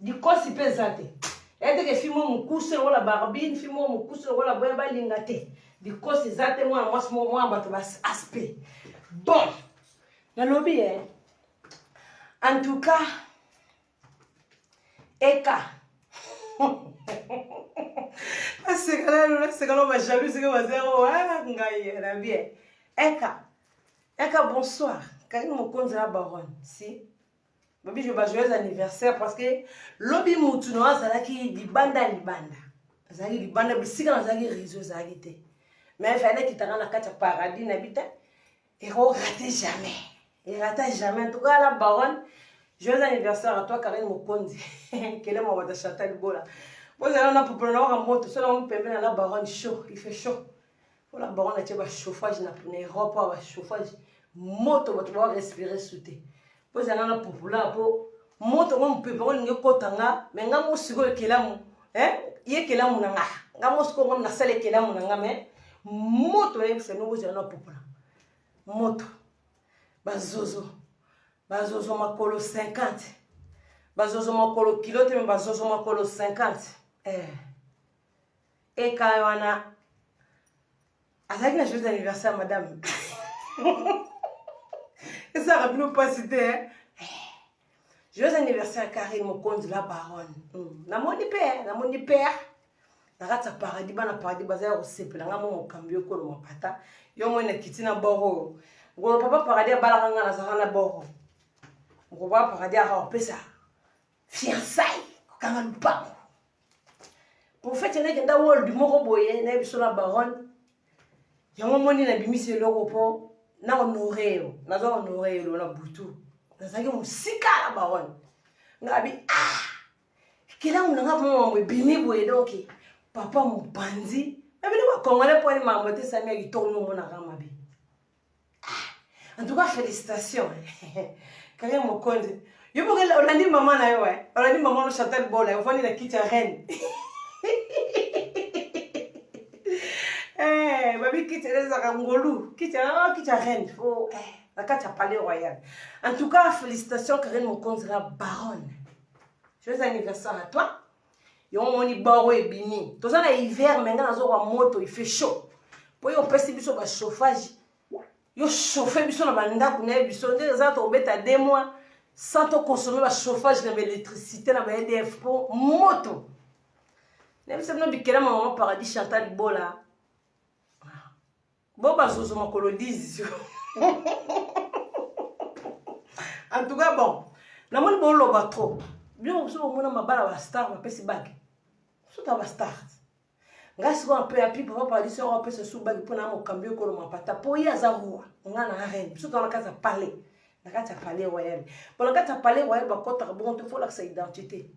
dikosi mpe eza te eteke fimo mokuse lokola barbine fimo mokuse lokola boya balinga te dikosi eza te mwana mwasi mwa bato baaspe bon nalobi en tout cas eka nasekala bajalousie ke bazero ngai na bien eka bonsoir kari mokonzi na baronne si babi je ba joyeux anniversaire parce que lobi mutu no azalaki libanda azalaki libanda bisika azalaki réseau azalaki te mais fallait kitanga na kati ya paradis na bita et raté jamais en tout cas la baronne joyeux anniversaire à toi Karine Mokonzi quelle est mon bata Chantal Bola vous allez on a pour prendre un moto cela on peut la baronne chaud il fait chaud pour la baronne a un chauffage na pour Europe un chauffage moto tu vas respirer sous thé vous allez on a pour là pour moto on peut pas on kotanga mais nga musiko kelamu ye kelamu na nga musiko on na sale kelamu na mais moto c'est nous vous allez on pour là moto bazozo makolo 50 bazozo makolo kilote mais bazozo makolo 50 et quand on a avec la joyeux anniversaire madame et ça va nous pas citer joyeux anniversaire Karine Mokonzi la baronne na moni père na rata paradis bana paradis bazaya osepela nga mo kambio ko lo mapata yo mo na kitina boro ngolo papa paradis balaka nga na zakana boro ngolo papa paradis a pesa fiançailles kanga lupango pour fait ene kenda world moko boye na biso la baronne yango moni na bimisi eloko po na honoreo na zo honoreo na butu na zaki musika la baronne ngabi kila munanga mo bimi boye donc papa mupanzi ebile ba kongole po ni mambo te sami ya kitonu mo na kama bi en tout cas félicitations Karine Mokonzi yo bokele olandi mama na yo olandi mama no Chantal Bola yo fani na kitchen reine babi kitchen za ngolu kitchen reine fo la kacha palais royal en tout cas félicitations Karine Mokonzi la baronne joyeux anniversaire à toi yo moni baro ebini toza na hiver menga nazo kwa moto il fait chaud po yo pesi biso ba chauffage yo chauffer biso na banda kuna biso nde za to beta 2 mois sans to consommer ba chauffage na l'électricité na ba EDF po moto ne biso no bikela maman paradis Chantal Bola bo ba zozo makolo 10 en tout cas bon na moni bo lo ba trop bien so mona mabala ba star ba pesi bag so ta ba star ngasi ko un peu api papa parler sur un peu ce sous bag pour na mo cambio ko lo mapata po ya za roi nga na reine so ta na kasa parler na kasa parler royal pour na kasa parler royal ba kota bon te faut la sa identité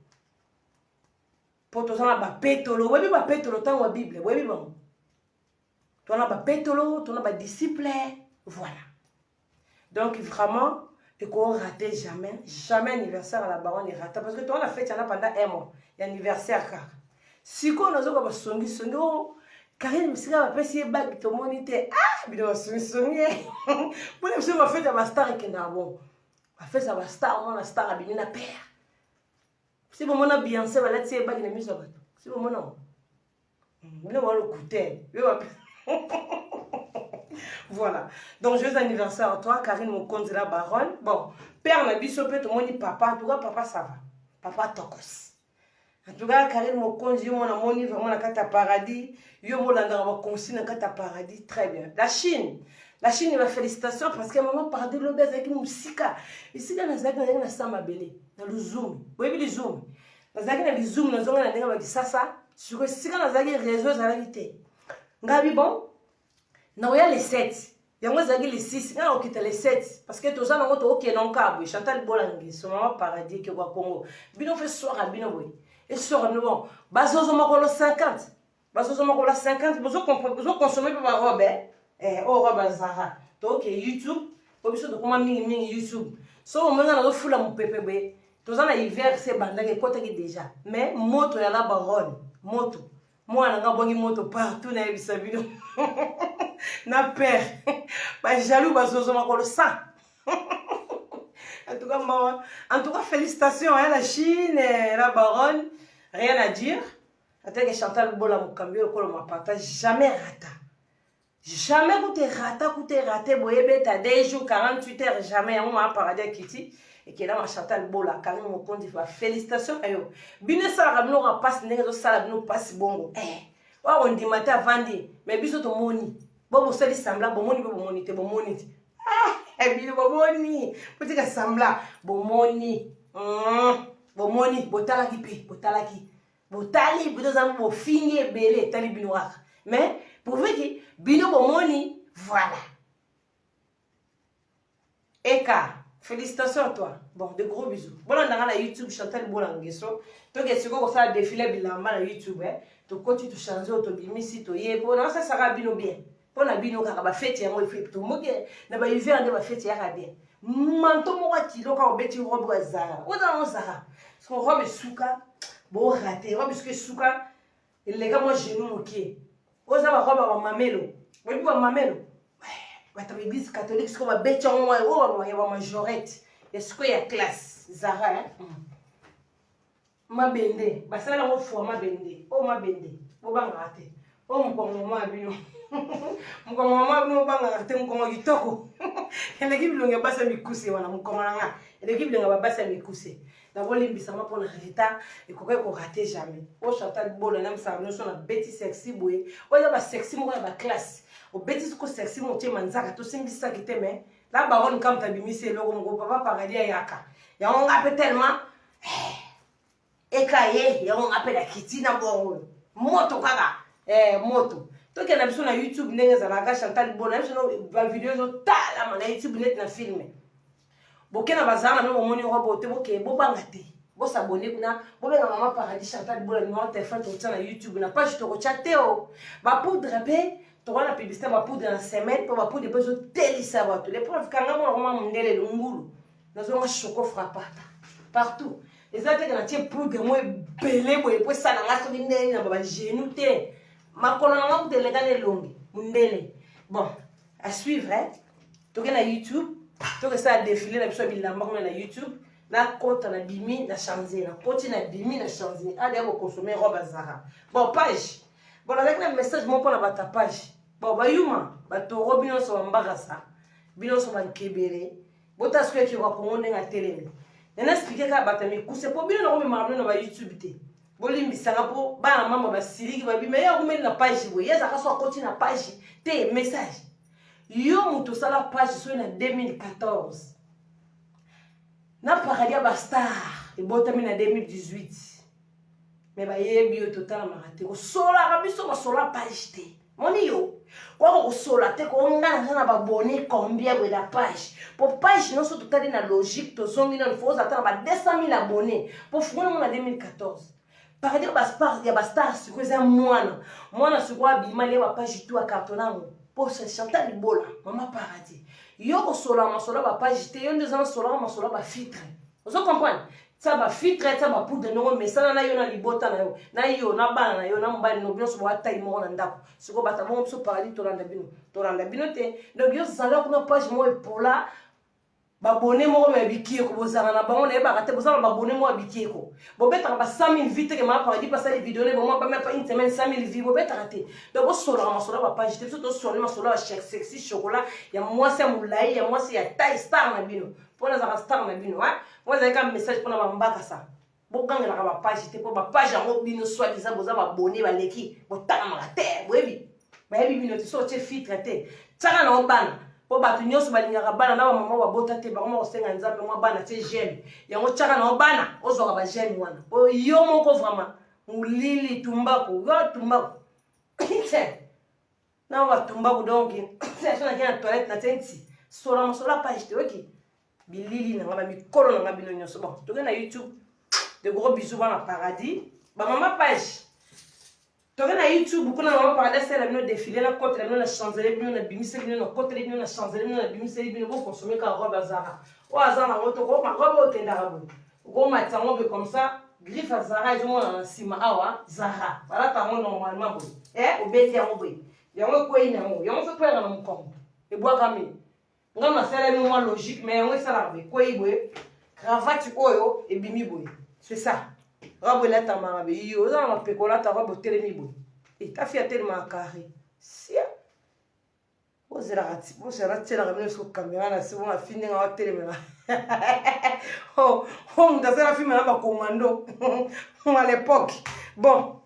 pour to na ba petolo webi ba petolo tan wa bible webi bon to na ba petolo to na ba disciple voilà donc vraiment et qu'on ratait jamais anniversaire à la baronne il rata parce que toi on a fait pendant 1 mois l'anniversaire car si qu'on a zo ba songi Karine misika ba pesi bag to monite bino songi pour les ma fête à star qui na bon a fait ça ba star on a star abini na père si bon on a Beyoncé va laisser bag na miso bato si bon non bino va le coûter voilà donc joyeux anniversaire à toi Karine Mokonzi la baronne bon père na biso pe to moni papa en tout cas papa ça va papa tokos en tout cas Karine Mokonzi yo mona moni vraiment na kata paradis yo molanda ba consigne na kata paradis très bien la Chine va félicitations parce que maman paradis lo beza ki musika ici na zaki na samba belé na le zoom oui le zoom na zaki na le zoom na zonga na ndenge ba kisasa sur sika na zaki réseau za réalité ngabi bon na oya les 7 yango zaki les 6 na okita les 7 parce que toza na moto OK non kabwe Chantal Bolangi so maman paradis ke kwa Congo bino fait soir à bino boy et soir no bon bazozo makolo 50 bezo consommer pa robe robe Zara to OK YouTube po biso to koma mingi YouTube so o mona na fula mopepe be toza na hiver c'est bandaki kota ki déjà mais moto ya la baronne moto moi na ngabongi moto partout na ebisa bino na père ba jaloux bazozo makolo 100 En tout cas, félicitations, hein, la Chine, la baronne. Rien à dire. Attends que Chantal Bola Moukambio, le m'a partage jamais rata. Jamais coûté raté, boyebe, t'as des jours, 48 heures, jamais, on m'a paradis Kitty. Et que là, ma Chantal Bola, Karim Mokondi, félicitations, ayo. Bine ça, rameno rapasse, n'est-ce pas, ça, passe bongo. On dit matin vandi, mais biso to moni. Bon, vous savez, sembla, bon moni, te bon moni. Bine, bon moni. Peut-être que sembla, bon moni. Bon moni, botalaki pi, botalaki. Botali, bido zamu, bo fini, belé, tali binoir. Mais, pour vous dire, bino bon moni, voilà. Eka, félicitations à toi. Bon, de gros bisous. Bon, on a la YouTube, Chantal Bolanguesso. Donc, est-ce que ça défilé bilamba la YouTube, hein? Tu continues de changer, tu bimisi, tu y es. Pour ça sera bino bien. Pour la bino, car la fête, il y a un effet. Tu m'as dit, n'a pas eu vert de la fête, il y a bien. Manto, moi, tu l'as quand on bêtit robe à Zara. Où dans Zara? Son robe est souka. Bon, raté. Robe est souka. Et les gars, moi, j'ai nous, ok. Où ça va robe à mamelo? Où est-ce que mamelo? Ouais, tu as l'église catholique, c'est comme un bêtis en moi. Oh, il y a ma majorette. Est-ce qu'il y a classe? Zara, hein? Ma bende, basala la fois ma bende, oh ma bende, oh bangate, oh mon maman bino, mon maman bino bangate, mon maman kitoko, et l'équipe longue basa mikuse wana mon commandant, et l'équipe longue basa mikuse. D'abord l'imbissama pour le retard et qu'on ne rate jamais. Oh Chantal Bola, même ça, nous sommes bêtis sexy boy, oh il y a pas sexy moi il y a classe, oh bêtis ko sexy mon tiens manzaka, tout s'imbissa qui t'aime, la baronne comme t'as bimi c'est le mon papa paradis à yaka, et on appelle tellement. Ekaye, ya on appelle la Kitty na bon moto kaka moto to ke na biso na YouTube ndenge za la Chantal Bola biso ba vidéo zo tala na YouTube net na filme bokena bazana no moni robo te boke bo bangate bo s'abonner kuna bo benga mama paradis Chantal Bola no téléphone to na YouTube na page to chatter o ba poudre pe to wana publicité ba poudre na semaine po ba poudre pe zo telisa ba to les preuves kanga mo vraiment mundele lungulu na zo ma choco frappata partout. Les autres qui ont été pour que moi belé pour ça na ngaso ndene na baba genou te makolo na ngaku de legane longi mundele bon à suivre hein to na YouTube to que ça défiler na biso bilamba ko na YouTube na compte na bimi na changer na compte na bimi na changer a de consommer robe Zara bon page bon avec un message mon pour na bata page bon ba yuma ba to robino so mbagasa bino so ban kebere bota ce que va ko ndenga télé. Je vais expliquer que c'est pour bien le YouTube. Je pour maman mais la page la page te message. Yo la page sur 2014. Na paradis ba star et botami na 2018. Mais ba ye total maraté. Sola page te. Moni yo. Kwa sola te ko ngana na ba abonné combien de la page. Pour page non so total na logique to zongi na faut attendre ba 200 000 abonnés pour fona en 2014. Par dire ba star ya ba star c'est quoi ça moi sur quoi bima le ba page tout à cartonnamo pour se Chantal Bola maman paradis. Yo ko sola ba page te yo ndezana sola ma sola ba filtre. Vous comprenez? Ça va filtre ça va poudre non mais ça na yo na libota na yo na bana na yo na mbali no bino so wa taille mo na ndako siko bata mo so paradis to landa bino te donc yo zala ko na page mo pour là ba bonné mo me bikie ko bozana na bango na ba kate bozana ba bonné mo bikie ko bo beta ba 5000 vite que ma paradis passer les vidéos bo mo pas même pas une semaine 5000 vues bo beta raté donc bo solo ba page te to solo ma solo sexy chocolat ya moi c'est moulai ya moi c'est ya taille star na bino pour les star na bino hein. Moi j'ai un message pour la mbaka ça. Bon quand la page te pour ma page en bino soit disant vous avez abonné ba leki bo tala ma terre webi. Ba yebi bino te so te filtre te. Tsaka na obana. Po ba tunyo so ba lingaka bana na mama wa bota te ba mo senga nzambe mo bana te j'aime. Yango tsaka na obana ozo ba j'aime wana. O yo moko vraiment mulili tumbako yo tumbako. Na wa tumbako donc. C'est ça na toilette na tenti. Sola page te OK. Bilili na ngaba mikolo na ngabino nyoso bon to na YouTube de gros bisous dans paradis ba maman page to na YouTube ko na maman paradis c'est la bino défiler na côté la changer bino na bimise bino na côté bino na changer bino na bimise bino bo consommer ka robe Zara o Zara moto ko ma robe otenda rabo ko ma tango be comme ça griffe Zara ils ont en sima awa Zara voilà tango normalement bo obeti ya mobe yango ko ina mo yango so kwera na mkongo e bwa kami nga masala moi logique mais yango esalaka bekwei boye cravate oyo ebimi boye c'est ça robe elatamaka be yo oza na mapeko olata robe otelemi boye etafi atelemaka carré sia ozela tielaka bino so caméra na se bona fi ndenge aotelemela moto asala filme na bacommando à l'époque bon